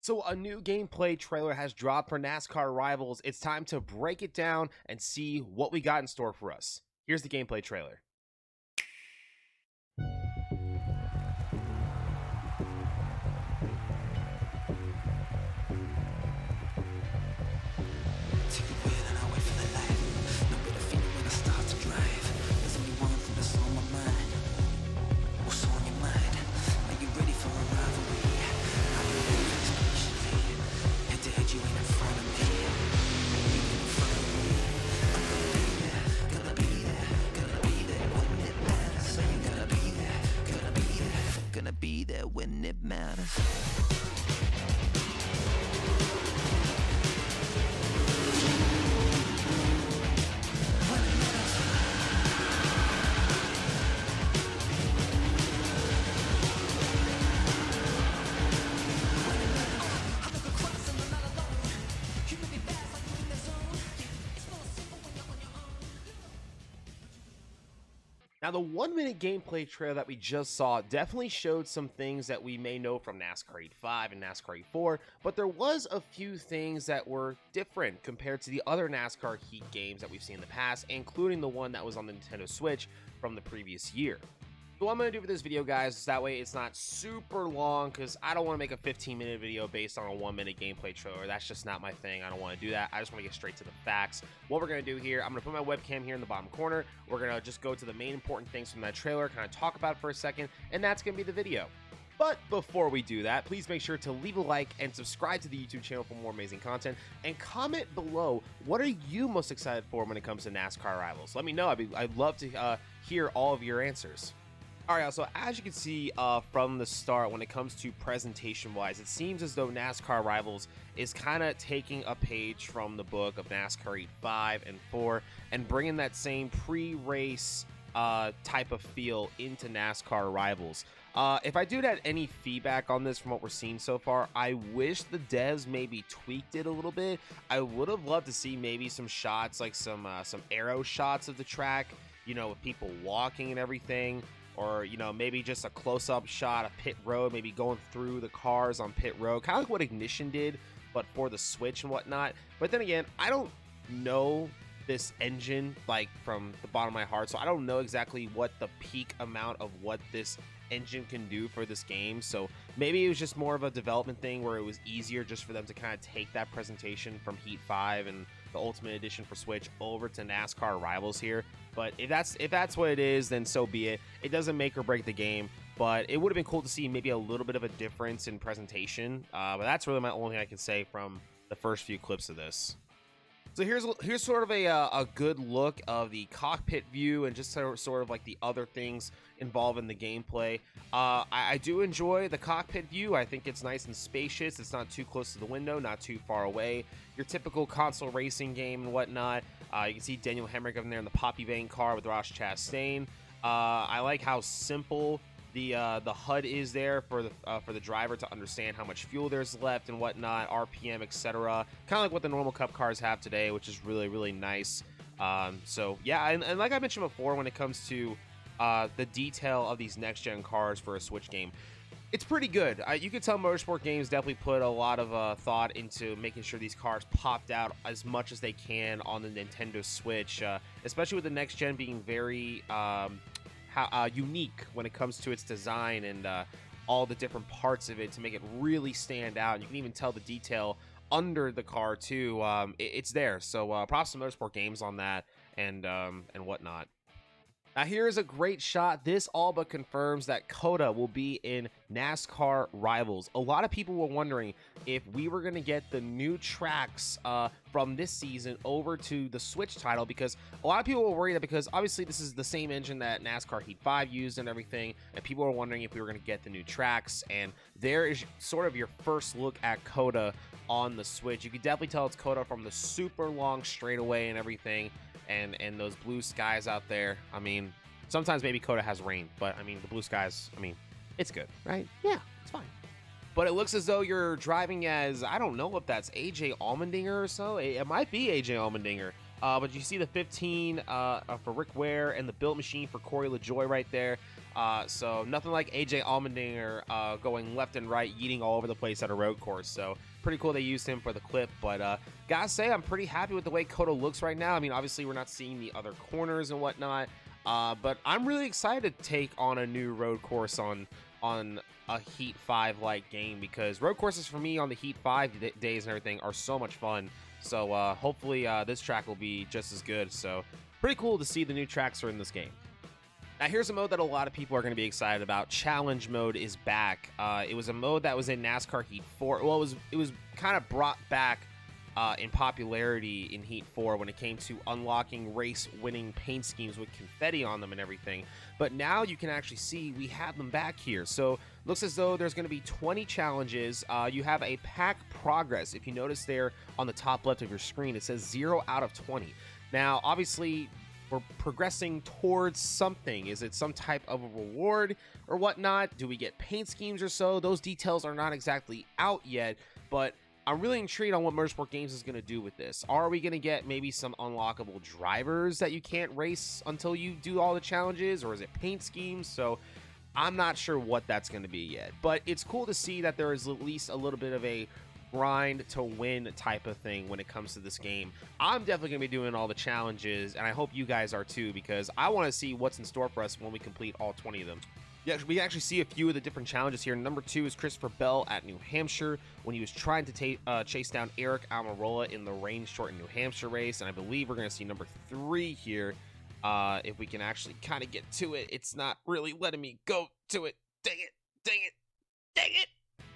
So a new gameplay trailer has dropped for NASCAR Rivals. It's time to break it down and see what we got in store for us. Here's the gameplay trailer. Take the wheel and I wait for the light. No better feeling when I start to drive. There's only one thing that's on my mind. What's on your mind? Are you ready for a rivalry? I've been waiting for this patiently. Head to head, you ain't in front of me. You ain't in front of me. I'm gonna be there, gonna be there when it matters. I'm gonna be there, gonna be there, gonna be there when it matters. Now, the 1-minute gameplay trailer that we just saw definitely showed some things that we may know from NASCAR 85 and NASCAR 84, but there was a few things that were different compared to the other NASCAR Heat games that we've seen in the past, including the one that was on the Nintendo Switch from the previous year. So what I'm going to do for this video, guys, is that way it's not super long, because I don't want to make a 15-minute video based on a 1-minute gameplay trailer. That's just not my thing. I don't want to do that. I just want to get straight to the facts. What we're going to do here, I'm going to put my webcam here in the bottom corner. We're going to just go to the main important things from that trailer, kind of talk about it for a second, and that's going to be the video. But before we do that, please make sure to leave a like and subscribe to the YouTube channel for more amazing content, and comment below, what are you most excited for when it comes to NASCAR Rivals? Let me know. I'd love to hear all of your answers. All right, so as you can see from the start, when it comes to presentation-wise, it seems as though NASCAR Rivals is kind of taking a page from the book of NASCAR 85 and 4 and bringing that same pre-race type of feel into NASCAR Rivals. If I do get any feedback on this from what we're seeing so far, I wish the devs maybe tweaked it a little bit. I would have loved to see maybe some shots, like some aero shots of the track, you know, with people walking and everything. Or, you know, maybe just a close-up shot of pit road, maybe going through the cars on pit road, kind of like what Ignition did, but for the Switch and whatnot. But then again, I don't know this engine, like, from the bottom of my heart, so I don't know exactly what the peak amount of what this engine can do for this game. So maybe it was just more of a development thing where it was easier just for them to kind of take that presentation from Heat 5 and the Ultimate Edition for Switch over to NASCAR Rivals here. But if that's what it is, then so be it. It doesn't make or break the game, but it would have been cool to see maybe a little bit of a difference in presentation. But that's really my only thing I can say from the first few clips of this. So here's sort of a good look of the cockpit view and just sort of like the other things involved in the gameplay. I do enjoy the cockpit view. I think it's nice and spacious. It's not too close to the window, not too far away. Your typical console racing game and whatnot. You can see Daniel Hemrick in there in the Poppy Vane car with Ross Chastain. I like how simple the HUD is there for the driver to understand how much fuel there's left and whatnot, RPM, etc. Kind of like what the normal Cup cars have today, which is really, really nice. So yeah, and like I mentioned before, when it comes to the detail of these next-gen cars for a Switch game, it's pretty good. You can tell Motorsport Games definitely put a lot of thought into making sure these cars popped out as much as they can on the Nintendo Switch, especially with the next gen being very unique when it comes to its design and all the different parts of it to make it really stand out. And you can even tell the detail under the car too. It's there. So props to Motorsport Games on that and whatnot. Now here's a great shot. This all but confirms that COTA will be in NASCAR Rivals. A lot of people were wondering if we were going to get the new tracks from this season over to the Switch title, because a lot of people were worried that, because obviously this is the same engine that NASCAR Heat 5 used and everything, and people were wondering if we were going to get the new tracks. And there is sort of your first look at COTA on the Switch. You can definitely tell it's COTA from the super long straightaway and everything. And those blue skies out there. I mean, sometimes maybe COTA has rain, but I mean, the blue skies, I mean, it's good, right? Yeah, it's fine. But it looks as though you're driving as, I don't know if that's AJ Allmendinger or so. It might be AJ Allmendinger. But you see the 15 for Rick Ware and the built machine for Corey LaJoy right there. So nothing like AJ Allmendinger going left and right, yeeting all over the place at a road course. So pretty cool they used him for the clip. But gotta say, I'm pretty happy with the way Koto looks right now. I mean, obviously we're not seeing the other corners and whatnot, but I'm really excited to take on a new road course on a Heat 5 like game, because road courses for me on the Heat 5 days and everything are so much fun. So hopefully this track will be just as good. So pretty cool to see the new tracks are in this game. Now here's a mode that a lot of people are going to be excited about. Challenge mode is back. It was a mode that was in NASCAR Heat 4. Well, it was kind of brought back in popularity in Heat 4 when it came to unlocking race-winning paint schemes with confetti on them and everything. But now you can actually see we have them back here. So looks as though there's going to be 20 challenges. You have a pack progress. If you notice there on the top left of your screen, it says 0 out of 20. Now, obviously, we're progressing towards something. Is it some type of a reward or whatnot? Do we get paint schemes or so? Those details are not exactly out yet, but I'm really intrigued on what Motorsport Games is going to do with this. Are we going to get maybe some unlockable drivers that you can't race until you do all the challenges, or is it paint schemes? So I'm not sure what that's going to be yet, but it's cool to see that there is at least a little bit of a grind to win type of thing when it comes to this game. I'm definitely gonna be doing all the challenges, and I hope you guys are too, because I want to see what's in store for us when we complete all 20 of them. Yeah, we actually see a few of the different challenges here. Number 2 is Christopher Bell at New Hampshire when he was trying to chase down Eric Almirola in the rain-shortened New Hampshire race, and I believe we're gonna see number 3 here. If we can actually kind of get to it. It's not really letting me go to it. Dang it, dang it, dang it.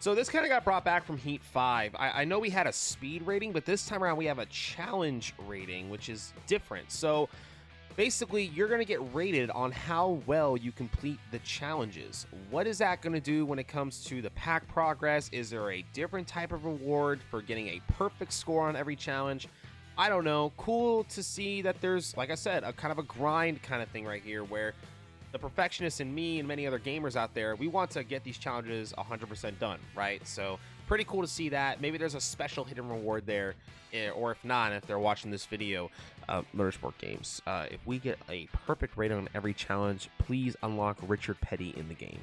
So this kind of got brought back from Heat 5. I know we had a speed rating, but this time around we have a challenge rating, which is different. So basically, you're going to get rated on how well you complete the challenges. What is that going to do when it comes to the pack progress? Is there a different type of reward for getting a perfect score on every challenge? I don't know. Cool to see that there's, like I said, a kind of a grind kind of thing right here, where the perfectionist in me and many other gamers out there, we want to get these challenges 100% done, right? So pretty cool to see that. Maybe there's a special hidden reward there, or if not, if they're watching this video, Motorsport Games, if we get a perfect rating on every challenge, please unlock Richard Petty in the game.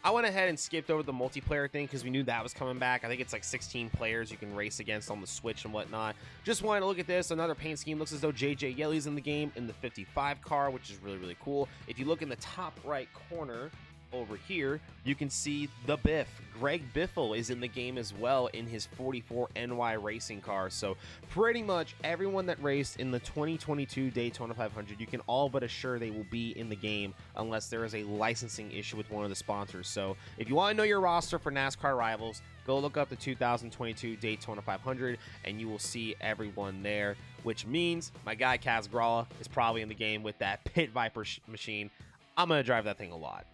I went ahead and skipped over the multiplayer thing because we knew that was coming back. I think it's like 16 players you can race against on the Switch and whatnot. Just wanted to look at this. Another paint scheme. Looks as though JJ Yeley's in the game in the 55 car, which is really, really cool. If you look in the top right corner over here, you can see the Biff. Greg Biffle is in the game as well in his 44 NY racing car. So pretty much everyone that raced in the 2022 Daytona 500, you can all but assure they will be in the game unless there is a licensing issue with one of the sponsors. So if you want to know your roster for NASCAR Rivals, go look up the 2022 Daytona 500 and you will see everyone there, which means my guy Kaz Gralla is probably in the game with that Pit Viper machine. I'm going to drive that thing a lot.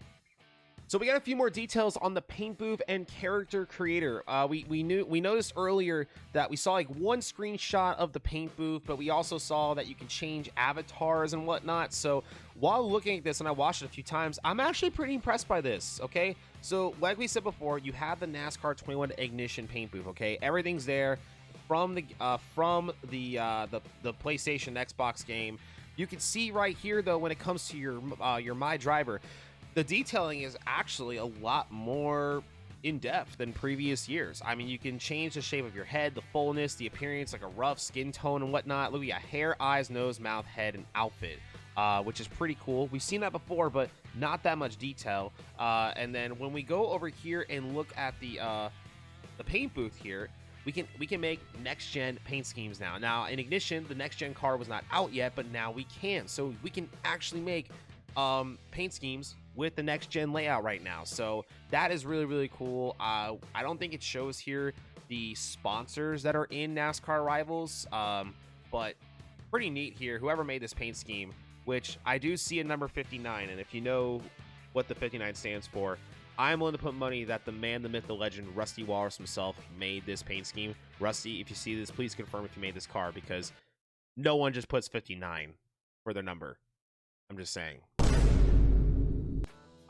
So we got a few more details on the paint booth and character creator. We noticed earlier that we saw like one screenshot of the paint booth, but we also saw that you can change avatars and whatnot. So while looking at this, and I watched it a few times, I'm actually pretty impressed by this. Okay, so like we said before, you have the NASCAR 21 Ignition paint booth. Okay, everything's there from the PlayStation Xbox game. You can see right here though, when it comes to your My Driver, the detailing is actually a lot more in-depth than previous years. I mean, you can change the shape of your head, the fullness, the appearance, like a rough skin tone and whatnot. Look, we got hair, eyes, nose, mouth, head, and outfit, which is pretty cool. We've seen that before, but not that much detail. And then when we go over here and look at the paint booth here, we can make next-gen paint schemes now. Now, in Ignition, the next-gen car was not out yet, but now we can. So we can actually make paint schemes with the next gen layout right now. So that is really, really cool. I don't think it shows here the sponsors that are in NASCAR Rivals, but pretty neat here. Whoever made this paint scheme, which I do see a number 59, and if you know what the 59 stands for, I'm willing to put money that the man, the myth, the legend, Rusty Walrus himself made this paint scheme. Rusty, if you see this, please confirm if you made this car, because no one just puts 59 for their number. I'm just saying.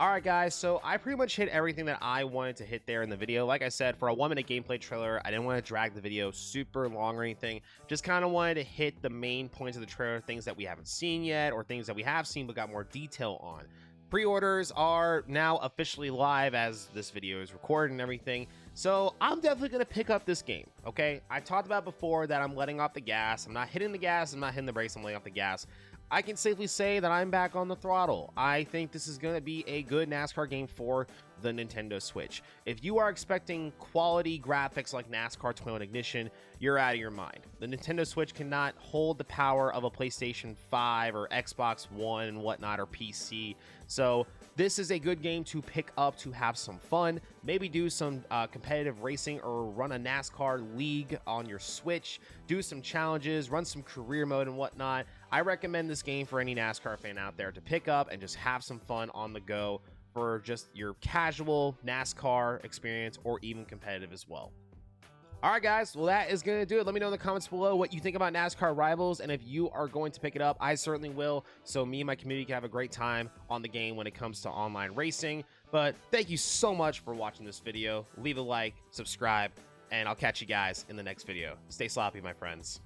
Alright guys, so I pretty much hit everything that I wanted to hit there in the video. Like I said, for a 1-minute gameplay trailer, I didn't want to drag the video super long or anything. Just kind of wanted to hit the main points of the trailer, things that we haven't seen yet, or things that we have seen but got more detail on. Pre-orders are now officially live as this video is recorded and everything. So I'm definitely going to pick up this game, okay? I talked about before that I'm letting off the gas. I'm not hitting the gas. I'm not hitting the brakes. I'm letting off the gas. I can safely say that I'm back on the throttle. I think this is going to be a good NASCAR game for the Nintendo Switch. If you are expecting quality graphics like NASCAR 21 Ignition, you're out of your mind. The Nintendo Switch cannot hold the power of a PlayStation 5 or Xbox One and whatnot, or PC. So this is a good game to pick up to have some fun, maybe do some competitive racing or run a NASCAR league on your Switch, do some challenges, run some career mode and whatnot. I recommend this game for any NASCAR fan out there to pick up and just have some fun on the go for just your casual NASCAR experience, or even competitive as well. All right, guys, well, that is going to do it. Let me know in the comments below what you think about NASCAR Rivals, and if you are going to pick it up. I certainly will, so me and my community can have a great time on the game when it comes to online racing. But thank you so much for watching this video. Leave a like, subscribe, and I'll catch you guys in the next video. Stay sloppy, my friends.